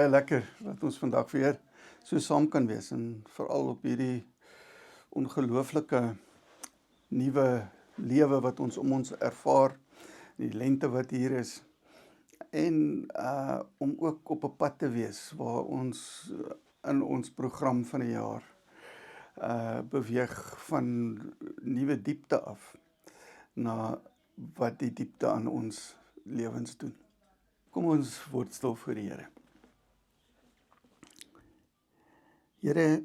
baie lekker dat ons vandag weer so saam kan wees en veral op hierdie ongelooflike nuwe lewe wat ons om ons ervaar, die lente wat hier is en om ook op 'n pad te wees waar ons in ons program van die jaar beweeg van nuwe diepte af na wat die diepte aan ons lewens doen. Kom ons word stil voor die Here. Here,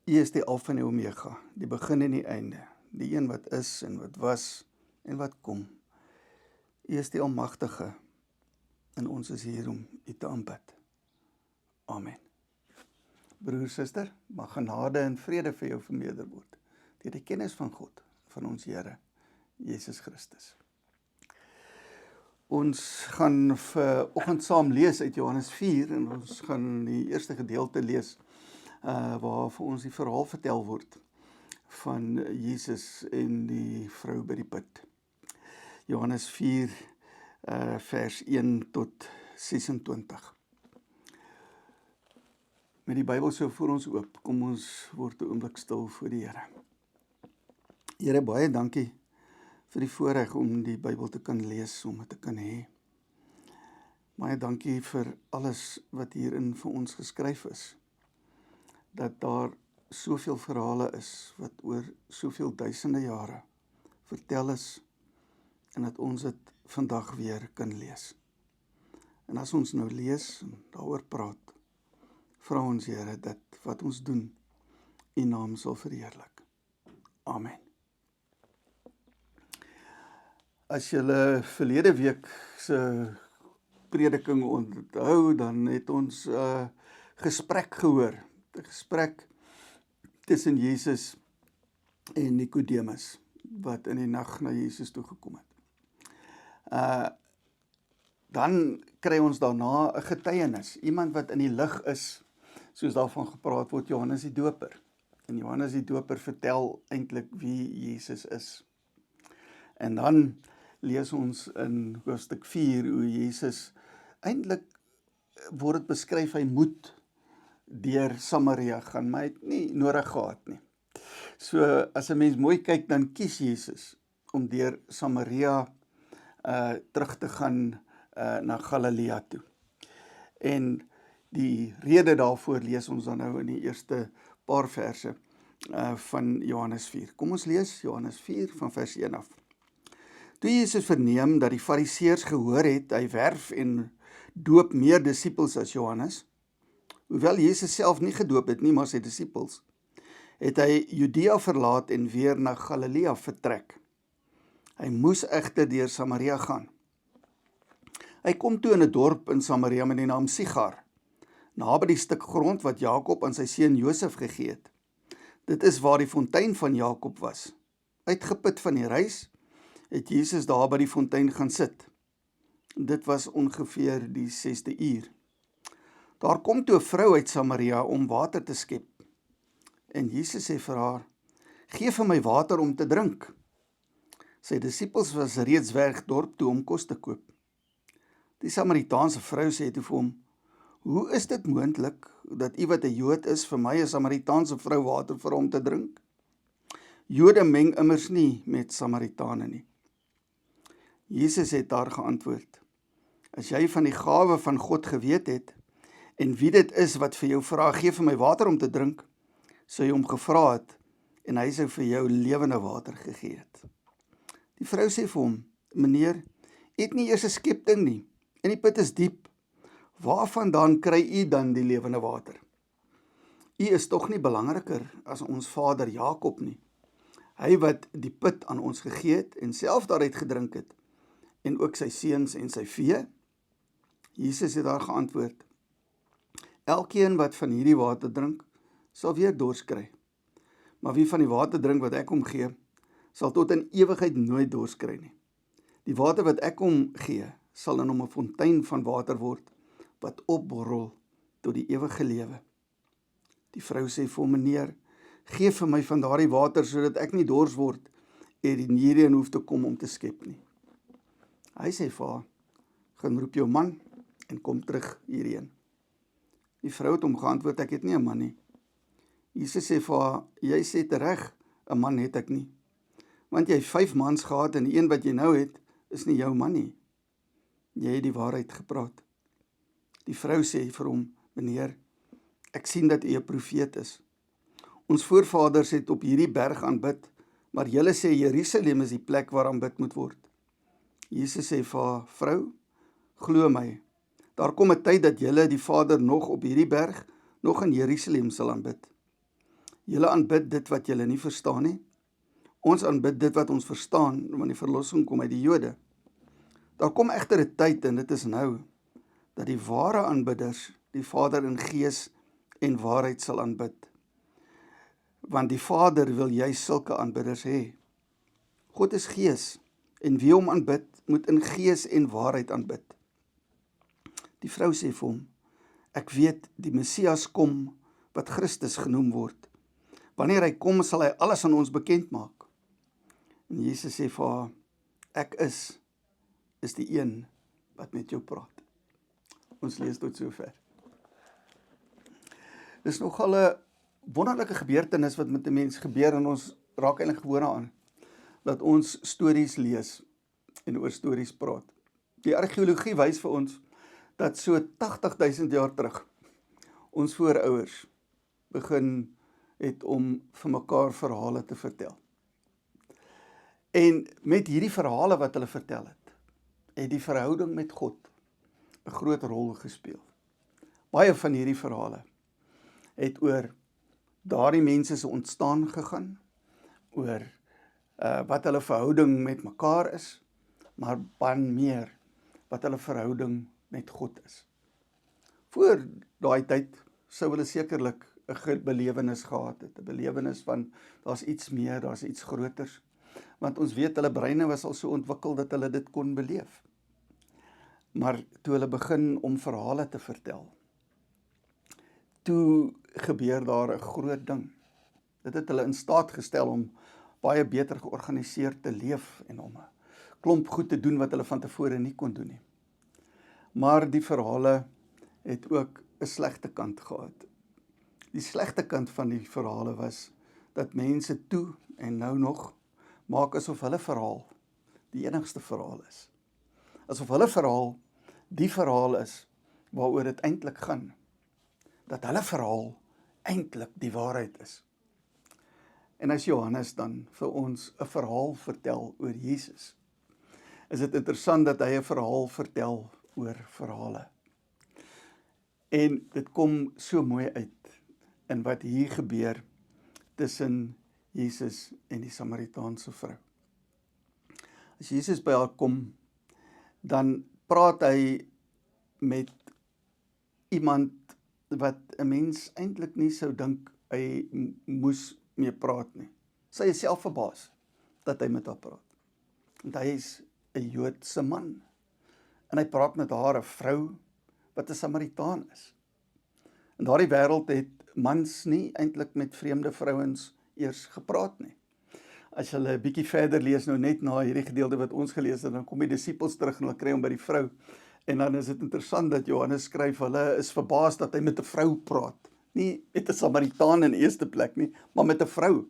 U is die Alfa en die Omega, die begin en die einde, die een wat is en wat was en wat kom. U is die Almagtige en ons is hier om U te aanbid. Amen. Broer, suster, mag genade en vrede vir jou vermeerder word deur die kennis van God, van ons Here, Jesus Christus. Ons gaan vanoggend saam lees uit Johannes 4 en ons gaan die eerste gedeelte lees waar vir ons die verhaal vertel word van Jesus en die vrou by die put. Johannes 4 vers 1 tot 26. Met die Bybel so voor ons oop, kom ons word 'n oomblik stil voor die Here. Here, baie dankie vir die voorreg om die Bybel te kan lees, om dit te kan hê. Baie dankie vir alles wat hierin vir ons geskryf is. Dat daar soveel verhale is wat oor soveel duisende jare vertel is en dat ons dit vandag weer kan lees. En as ons nou lees en daaroor praat, vra ons Here dat wat ons doen, U naam sal verheerlik. Amen. As julle verlede week se prediking onthou, dan het ons gesprek gehoor. 'n Gesprek tussen Jesus en Nikodemus, wat in die nag na Jesus toe gekom het. Dan kry ons daarna 'n getuienis, iemand wat in die lig is, soos daarvan gepraat word, Johannes die Doper. En Johannes die Doper vertel eintlik wie Jesus is. En dan lees ons in hoofstuk 4 hoe Jesus, eintlik word dit beskryf, hy moet deur Samaria gaan, maar hy het nie nodig gehad nie. So as 'n mens mooi kyk, dan kies Jesus om deur Samaria terug te gaan na Galilea toe. En die rede daarvoor lees ons dan nou in die eerste paar verse van Johannes 4. Kom ons lees Johannes 4 van vers 1 af. Toe Jesus verneem dat die Fariseërs gehoor het, hy werf en doop meer disippels as Johannes, hoewel Jesus self nie gedoop het nie, maar sy disippels, het hy Judea verlaat en weer na Galilea vertrek. Hy moes egter deur Samaria gaan. Hy kom toe in 'n dorp in Samaria met die naam Sigar, naby die stuk grond wat Jakob aan sy seun Josef gegee het. Dit is waar die fontein van Jakob was. Uitgeput van die reis, het Jesus daar by die fontein gaan sit. Dit was ongeveer die 6de uur. Daar kom toe 'n vrou uit Samaria om water te skep. En Jesus sê vir haar, "Gee vir my water om te drink." Sy disippels was reeds weg dorp toe om kos te koop. Die Samaritaanse vrou sê toe vir hom, "Hoe is dit moontlik dat u wat 'n Jood is vir my 'n Samaritaanse vrou water vir hom te drink?" Jode meng immers nie met Samaritane nie. Jesus het haar geantwoord, "As jy van die gawe van God geweet het, en wie dit is wat vir jou vra, gee vir my water om te drink, sou jy hom gevra het, en hy sou vir jou lewende water gegee het." Die vrou sê vir hom, "Meneer, u het nie eers 'n skepting nie, en die put is diep. Waarvandaan kry u dan die lewende water? U is tog nie belangriker as ons vader Jakob nie. Hy wat die put aan ons gegee het, en self daaruit gedrink het, en ook sy seuns en sy vee?" Jesus het daar geantwoord, "Elkeen wat van hierdie water drink, sal weer dors kry. Maar wie van die water drink wat ek hom gee, sal tot in ewigheid nooit dors kry nie. Die water wat ek hom gee, sal in hom 'n fontein van water word, wat opborrel tot die ewige lewe." Die vrou sê vir hom, "Meneer, gee vir my van daardie water, sodat ek nie dors word en hierheen hoef te kom om te skep nie." Hy sê vir haar, "Gaan roep jou man en kom terug hierheen." Die vrou het hom geantwoord, ek het nie 'n man nie. Jesus sê vir haar, jy sê tereg, 'n man het ek nie. Want jy het 5 mans gehad en die een wat jy nou het, is nie jou man nie. Jy het die waarheid gepraat. Die vrou sê vir hom, meneer, ek sien dat u 'n profeet is. Ons voorvaders het op hierdie berg aanbid, maar julle sê Jerusalem is die plek waar aanbid moet word. Jesus sê vir haar, vrou, glo my, daar kom 'n tyd dat julle die Vader nog op hierdie berg, nog in Jerusalem sal aanbid. Julle aanbid dit wat julle nie verstaan nie. Ons aanbid dit wat ons verstaan, want die verlossing kom uit die Jode. Daar kom egter 'n tyd, en dit is nou, dat die ware aanbidders die Vader in gees en waarheid sal aanbid. Want die Vader wil juis sulke aanbidders hê. God is gees, en wie hom aanbid, moet in gees en waarheid aanbid. Die vrou sê vir hom, ek weet die Messias kom, wat Christus genoem word. Wanneer hy kom, sal hy alles aan ons bekend maak. En Jesus sê vir haar, ek is die een wat met jou praat. Ons lees tot sover. Dis nogal 'n wonderlike gebeurtenis wat met 'n mens gebeur, en ons raak eintlik gewoond aan, dat ons stories lees en oor stories praat. Die argeologie wys vir ons, dat so 80.000 jaar terug, ons voorouers begin het om vir mekaar verhale te vertel. En met hierdie verhale wat hulle vertel het die verhouding met God 'n groot rol gespeel. Baie van hierdie verhale het oor daardie mense se ontstaan gegaan, oor wat hulle verhouding met mekaar is, maar baie meer wat hulle verhouding met God is. Voor daai tyd sou hulle sekerlik 'n belewenis gehad het, 'n belewenis van daar's iets meer, daar's iets groters, want ons weet hulle breine was al so ontwikkel dat hulle dit kon beleef. Maar toe hulle begin om verhale te vertel, toe gebeur daar 'n groot ding. Dit het hulle in staat gestel om baie beter georganiseerd te leef en om 'n klomp goed te doen wat hulle van tevore nie kon doen nie. Maar die verhale het ook 'n slegte kant gehad. Die slegte kant van die verhale was dat mense toe en nou nog maak asof hulle verhaal die enigste verhaal is. Asof hulle verhaal die verhaal is waaroor dit eintlik gaan. Dat hulle verhaal eintlik die waarheid is. En as Johannes dan vir ons 'n verhaal vertel oor Jesus, is dit interessant dat hy 'n verhaal vertel oor verhale. En dit kom so mooi uit in wat hier gebeur tussen Jesus en die Samaritaanse vrou. As Jesus by haar kom, dan praat hy met iemand wat 'n mens eintlik nie sou dink hy moes mee praat nie. Sy is self verbaas dat hy met haar praat. Want hy is 'n Joodse man. En hy praat met haar, 'n vrou wat 'n Samaritaan is. In daardie wêreld het mans nie eintlik met vreemde vrouens eers gepraat nie. As hulle 'n bietjie verder lees, nou net na hierdie gedeelte wat ons gelees het, dan kom die disippels terug en hulle kry hom by die vrou. En dan is dit interessant dat Johannes skryf, hulle is verbaas dat hy met 'n vrou praat. Nie met 'n Samaritaan in eerste plek nie, maar met 'n vrou.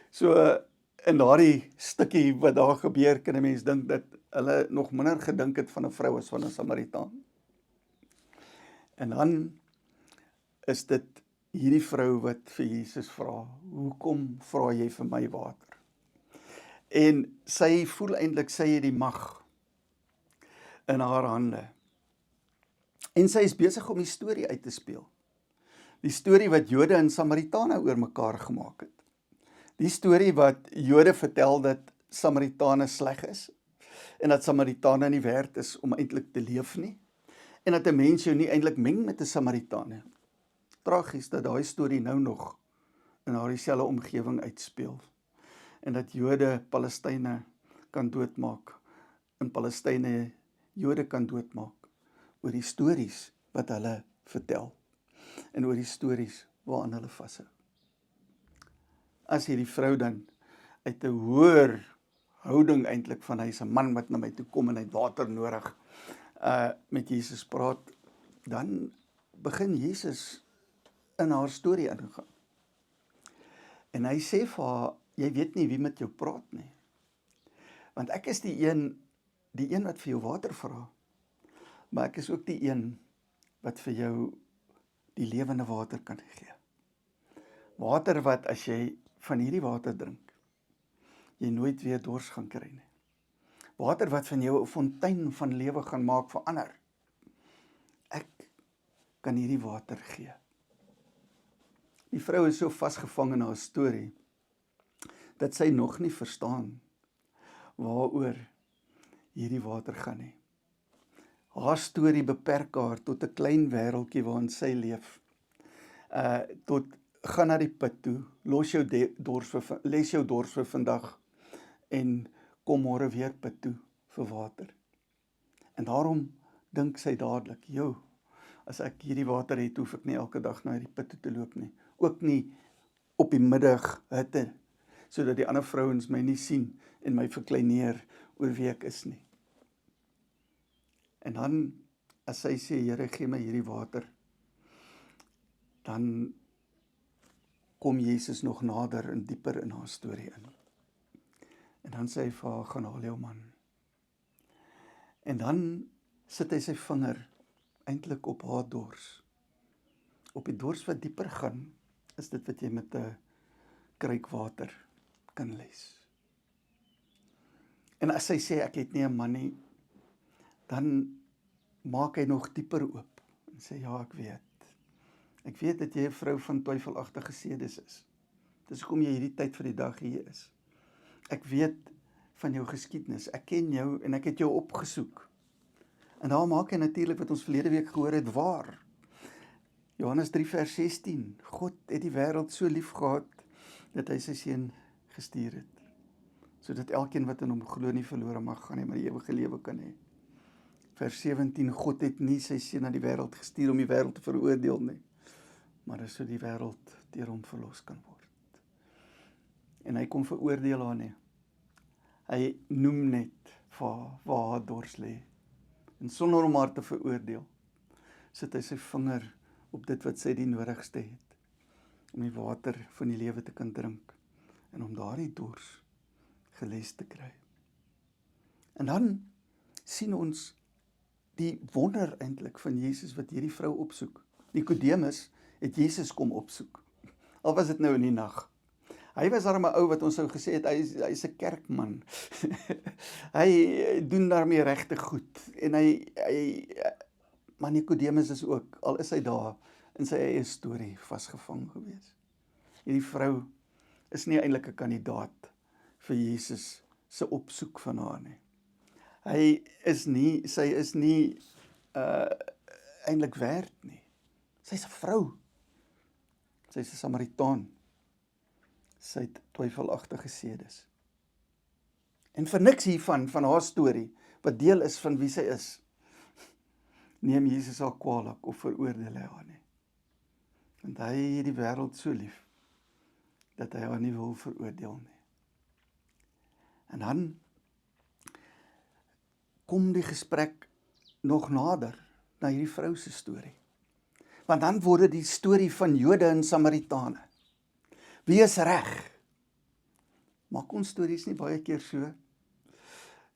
So in daardie stukkie wat daar gebeur, kan 'n mens dink dat hulle nog minder gedink het van 'n vrou as van 'n Samaritaan. En dan is dit hierdie vrou wat vir Jesus vra, hoekom vra jy vir my water? En sy voel eintlik sy het die mag in haar hande. En sy is besig om die storie uit te speel. Die storie wat Jode en Samaritane oor mekaar gemaak het. Die storie wat Jode vertel dat Samaritane sleg is, en dat Samaritane nie werd is om eintlik te leef nie, en dat 'n mens jou nie eintlik meng met 'n Samaritane. Tragies dat daai storie nou nog in haar dieselfde omgewing uitspeel, en dat Jode Palestynë kan doodmaak, en Palestynë Jode kan doodmaak, oor die stories wat hulle vertel, en oor die stories waaraan hulle vashou. As hierdie vrou dan uit 'n hoër houding eintlik van hy's 'n man wat na my toe kom en hy het water nodig, met Jesus praat, dan begin Jesus in haar storie ingaan. En hy sê vir haar, jy weet nie wie met jou praat nie. Want ek is die een wat vir jou water vra, maar ek is ook die een wat vir jou die lewende water kan gee. Water wat as jy van hierdie water drink, jy nooit weer dors gaan kry nie. Water wat van jou 'n fontein van lewe gaan maak vir ander. Ek kan hierdie water gee. Die vrou is so vasgevang in haar storie, dat sy nog nie verstaan waaroor hierdie water gaan nie. Haar storie beperk haar tot 'n klein wêreldjie waarin sy leef. Tot gaan na die put toe, les jou dors vir vandag en kom môre weer put toe vir water. En daarom dink sy dadelik, as ek hierdie water het, hoef ek nie elke dag na hierdie put toe te loop nie. Ook nie op die middag hitte, sodat die ander vrouens my nie sien en my verkleineer oor wie ek is nie. En dan, as sy sê, Here, gee my hierdie water, dan kom Jesus nog nader en dieper in haar storie in. En dan sê hy vir haar, gaan haal jou man. En dan sit hy sy vinger eintlik op haar dors. Op die dors wat dieper gaan, is dit wat jy met 'n kruik water kan les. En as sy sê, ek het nie 'n man nie, dan maak hy nog dieper oop en sê, ja, ek weet. Ek weet dat jy 'n vrou van twyfelagtige sedes is. Dis hoekom jy hierdie tyd vir die dag hier is. Ek weet van jou geskiedenis, ek ken jou en ek het jou opgesoek. En daar maak hy natuurlik wat ons verlede week gehoor het waar. Johannes 3 vers 16, God het die wêreld so lief gehad, dat hy sy seun gestuur het, sodat elkeen wat in hom glo nie verlore mag gaan nie, maar die ewige lewe kan hê. Vers 17, God het nie sy seun na die wêreld gestuur om die wêreld te veroordeel nie, maar dis so die wêreld deur hom verlos kan word. En hy kom veroordeel haar nie. Hy noem net waar haar dors lê. En sonder om haar te veroordeel, sit hy sy vinger op dit wat sy die nodigste het, om die water van die lewe te kan drink, en om daardie dors geles te kry. En dan sien ons die wonder eintlik van Jesus wat hierdie vrou opsoek. Nikodemus het Jesus kom opsoek, al was dit nou in die nag. Hy was daar 'n ou wat ons sou gesê het, hy is 'n kerkman. Hy doen daarmee regtig goed. En maar Nikodemus is ook, al is hy daar, in sy eie storie vasgevang gewees. Hierdie vrou is nie eintlik 'n kandidaat vir Jesus se opsoek van haar nie. Sy is nie eintlik werd nie. Sy is 'n vrou. Sy is 'n Samaritaan. Sy het twyfelagtige sedes. En vir niks hiervan, van haar storie, wat deel is van wie sy is, neem Jesus haar kwaadlik of veroordeel hy haar nie. Want hy het die wêreld so lief, dat hy haar nie wil veroordeel nie. En dan kom die gesprek nog nader na hierdie vrou se storie. Want dan word dit die storie van Jode en Samaritane. Wie is reg? Maak ons stories nie baie keer so,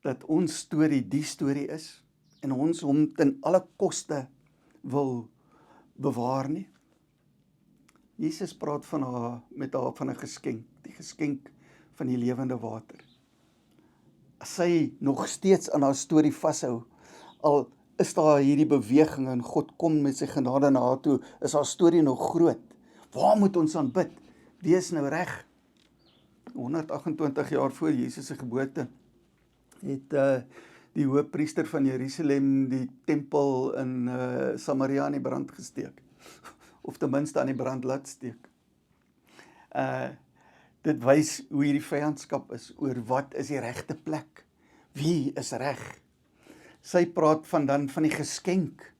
dat ons storie die storie is, en ons hom ten alle koste wil bewaar nie? Jesus praat met haar van 'n geskenk, die geskenk van die lewende water. As sy nog steeds aan haar storie vashou, al is daar hierdie beweging en God kom met sy genade na haar toe, is haar storie nog groot. Waar moet ons aan bid? Wie is nou reg? 128 jaar voor Jesus se geboorte het die hoëpriester van Jerusalem die tempel in Samaria aan die brand gesteek. Of ten minste aan die brand laat steek. Dit wys hoe hierdie vyandskap is oor wat is die regte plek. Wie is reg? Sy praat dan van die geskenk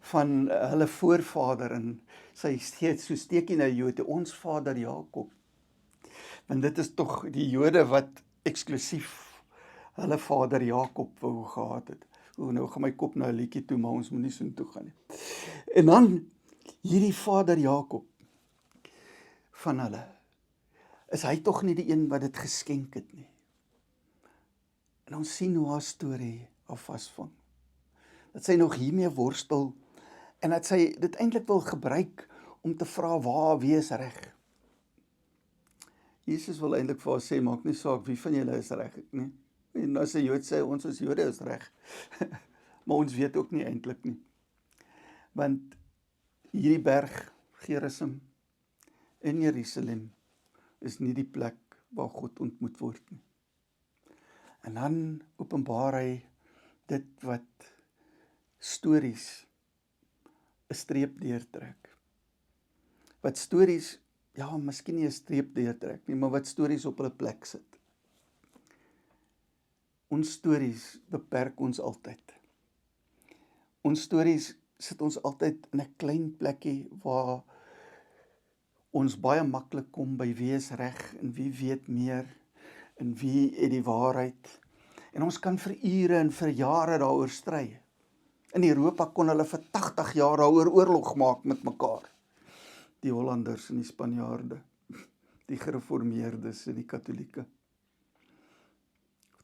van hulle voorvader en sy steeds so steekie na Jode, ons vader Jakob. Want dit is tog die Jode wat eksklusief hulle vader Jakob wou gehad het. Nou gaan my kop na 'n liedjie toe, maar ons moet nie so toe gaan nie. En dan hierdie vader Jakob van hulle, is hy tog nie die een wat dit geskenk het nie. En ons sien hoe haar storie haar vasvang. Dat sy nog hiermee worstel, en dat sy dit eintlik wil gebruik om te vra wie is reg. Jesus wil eintlik vir haar sê, maak nie saak wie van julle is reg nie. En as 'n Jood sê, ons as Jode is reg. Maar ons weet ook nie eintlik nie. Want hierdie berg, Gerizim in Jerusalem, is nie die plek waar God ontmoet word nie. En dan openbaar hy dit wat stories 'n streep deurtrek. Wat stories, ja, miskien nie 'n streep deurtrek nie, maar wat stories op hulle plek sit. Ons stories beperk ons altyd. Ons stories sit ons altyd in 'n klein plekkie waar ons baie maklik kom by wie is reg en wie weet meer en wie het die waarheid. En ons kan vir ure en vir jare daaroor stry. In Europa kon hulle vir 80 jaar daaroor oorlog maak met mekaar. Die Hollanders en die Spanjaarde, die gereformeerdes en die Katolieke.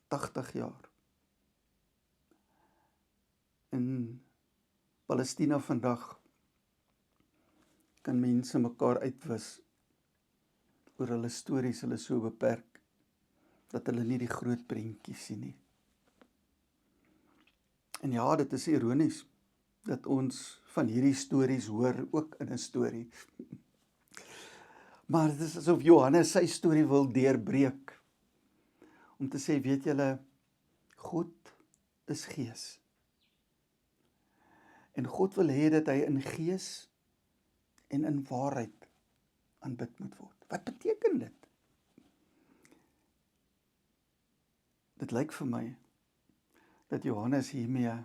80 jaar. In Palestina vandag kan mense mekaar uitwis oor hulle stories, hulle so beperk, dat hulle nie die groot prentjie sien nie. En ja, dit is ironies, dat ons van hierdie stories hoor, ook in 'n storie. Maar dit is asof Johannes sy storie wil deurbreek, om te sê, weet julle, God is gees. En God wil hê dat hy in gees en in waarheid aanbid moet word. Wat beteken dit? Dit lyk vir my dat Johannes hiermee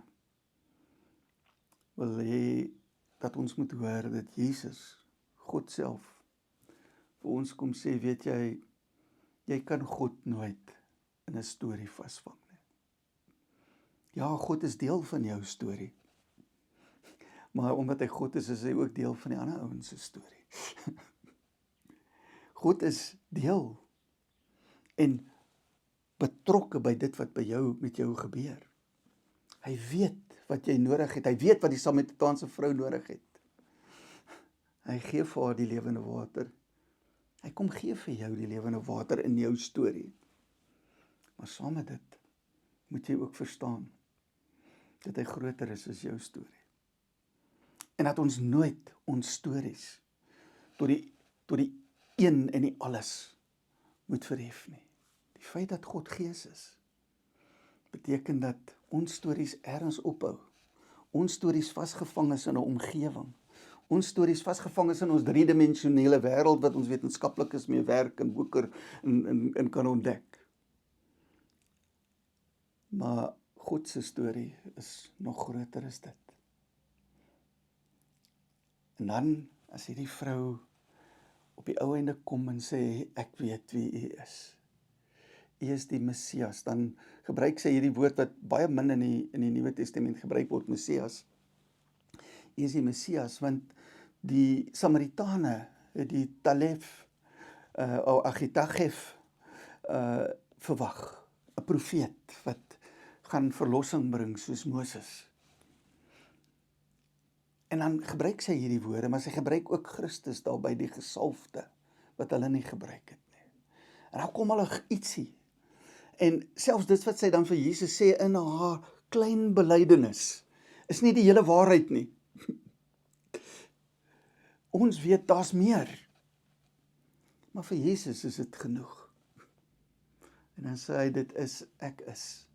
wil hê dat ons moet hoor dat Jesus, God self, vir ons kom sê, weet jy kan God nooit in 'n storie vasvang nie. Ja, God is deel van jou storie. Maar omdat hy God is hy ook deel van die ander ouens se storie. God is deel en betrokke by dit wat by jou met jou gebeur. Hy weet wat jy nodig het. Hy weet wat die Samaritaanse vrou nodig het. Hy gee vir haar die lewende water. Hy kom gee vir jou die lewende water in jou storie. Maar saam met dit moet jy ook verstaan dat hy groter is as jou storie. En dat ons nooit ons stories tot die een en die alles moet verhef nie. Die feit dat God gees is, beteken dat ons stories ergens ophou. Ons stories vasgevang is in 'n omgewing. Ons stories vasgevang is in ons driedimensionele wêreld wat ons wetenskaplikes mee werk en woeker en kan ontdek. Maar God se storie is nog groter as dit. En dan, as hierdie vrou op die ou einde kom en sê, ek weet wie u is. U is die Messias. Dan gebruik sy hierdie woord wat baie min in die Nuwe Testament gebruik word, Messias. U is die Messias, want die Samaritane, die Talef, Agitagef, verwag. 'n Profeet wat gaan verlossing bring soos Moses. En dan gebruik sy hierdie woorde, maar sy gebruik ook Christus daarby, die gesalfde, wat hulle nie gebruik het nie. En dan kom hulle ietsie. En selfs dit wat sy dan vir Jesus sê in haar klein belydenis, is nie die hele waarheid nie. Ons weet daar's meer. Maar vir Jesus is dit genoeg. En dan sê hy, dit is, ek is,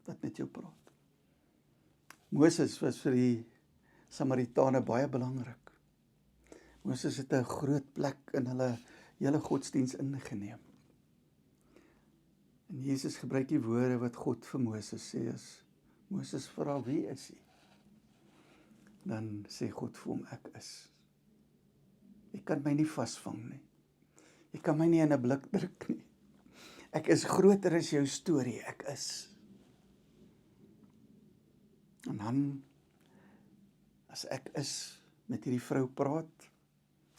wat met jou praat. Moses was vir die Samaritane baie belangrik. Moses het 'n groot plek in hulle hele godsdiens ingeneem. En Jesus gebruik die woorde wat God vir Moses sê is, Moses vra, wie is hy? Dan sê God vir hom, ek is. Jy kan my nie vasvang nie. Jy kan my nie in 'n blik druk nie. Ek is groter as jou storie, ek is. En dan, as ek is met hierdie vrou praat,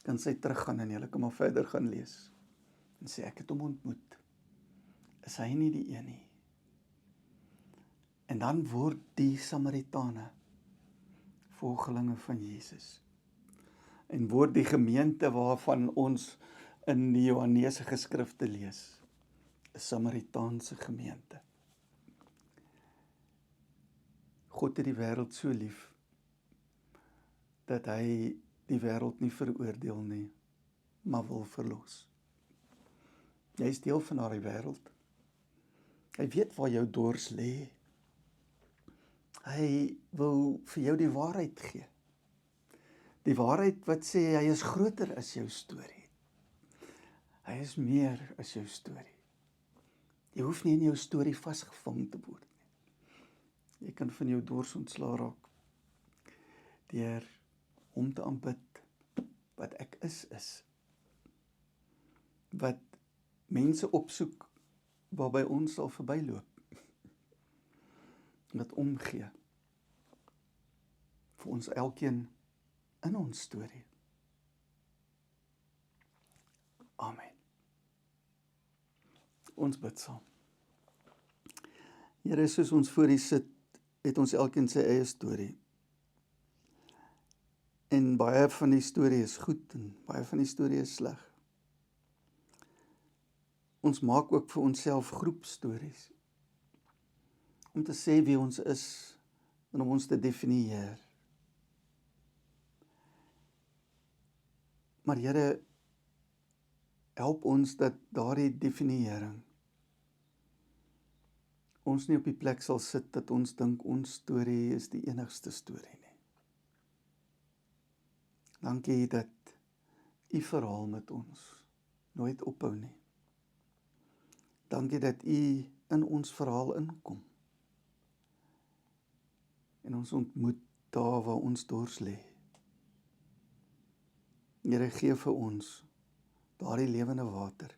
kan sy teruggaan en julle kan maar verder gaan lees. En sê, ek het hom ontmoet. Is hy nie die een nie? En dan word die Samaritane volgelinge van Jesus. En word die gemeente waarvan ons in die Johannese geskrifte lees, 'n Samaritaanse gemeente. God het die wêreld so lief, dat hy die wêreld nie veroordeel nie, maar wil verlos. Jy is deel van daardie wêreld. Hy weet waar jou dors lê. Hy wil vir jou die waarheid gee. Die waarheid wat sê hy is groter as jou storie. Hy is meer as jou storie. Jy hoef nie in jou storie vasgevang te word nie. Jy kan van jou dors ontslaa raak deur hom te aanbid wat ek is. Wat mense opsoek waarby ons sal verbyloop. Wat omgee vir ons elkeen in ons storie. Amen. Ons bid saam. Here, soos ons voor U sit, het ons elkeen sy eie storie. En baie van die storie is goed en baie van die storie is sleg. Ons maak ook vir onsself groepstories. Om te sê wie ons is en om ons te definieer. Maar Here, help ons dat daardie definiering ons nie op die plek sal sit dat ons dink ons storie is die enigste storie nie. Dankie dat U verhaal met ons nooit ophou nie. Dankie dat U in ons verhaal inkom en ons ontmoet daar waar ons dors lê. Here, gee vir ons daardie lewende water.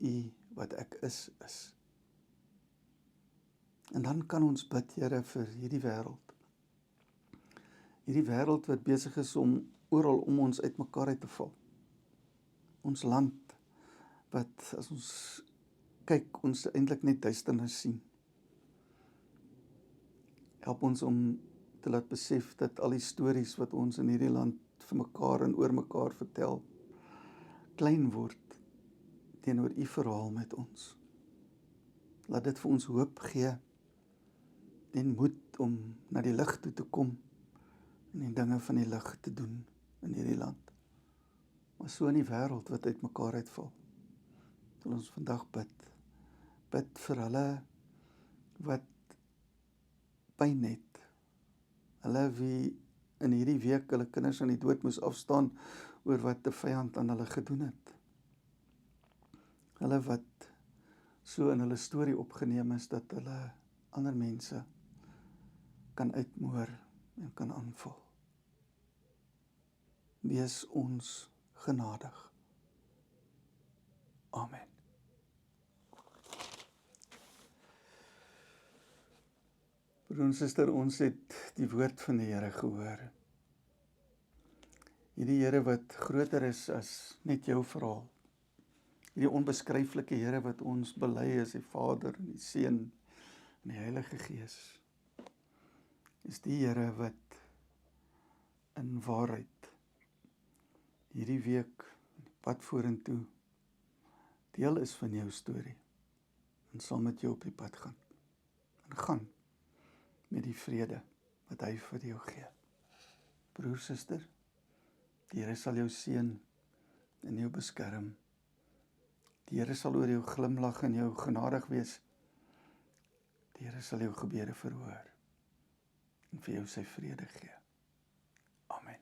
U wat ek is. En dan kan ons bid, Here, vir hierdie wêreld. Hierdie wêreld wat besig is om oral om ons uitmekaar uit te val. Ons land wat as ons kyk, ons eintlik net duisternis sien. Help ons om te laat besef dat al die stories wat ons in hierdie land vir mekaar en oor mekaar vertel, klein word teenoor U verhaal met ons. Laat dit vir ons hoop gee en moed om na die lig toe te kom en die dinge van die lig te doen in hierdie land. Maar so in die wêreld wat uit mekaar uitval. Wil ons vandag bid. Bid vir hulle wat pyn het. Hulle wie in hierdie week hulle kinders aan die dood moes afstaan oor wat 'n vyand aan hulle gedoen het. Hulle wat so in hulle storie opgeneem is dat hulle ander mense kan uitmoor en kan aanval. Wees ons genadig. Amen. Broer en suster, ons het die woord van die Here gehoor. Hierdie Here wat groter is as net jou verhaal. Hierdie onbeskryflike Here wat ons bely as die Vader en die Seun en die Heilige Gees. Is die Here wat in waarheid hierdie week pad vorentoe deel is van jou storie en saam met jou op die pad gaan. En gaan met die vrede wat hy vir jou gee. Broer, suster, die Here sal jou seën en jou beskerm. Die Here sal oor jou glimlag en jou genadig wees. Die Here sal jou gebede verhoor en vir jou sy vrede gee. Amen.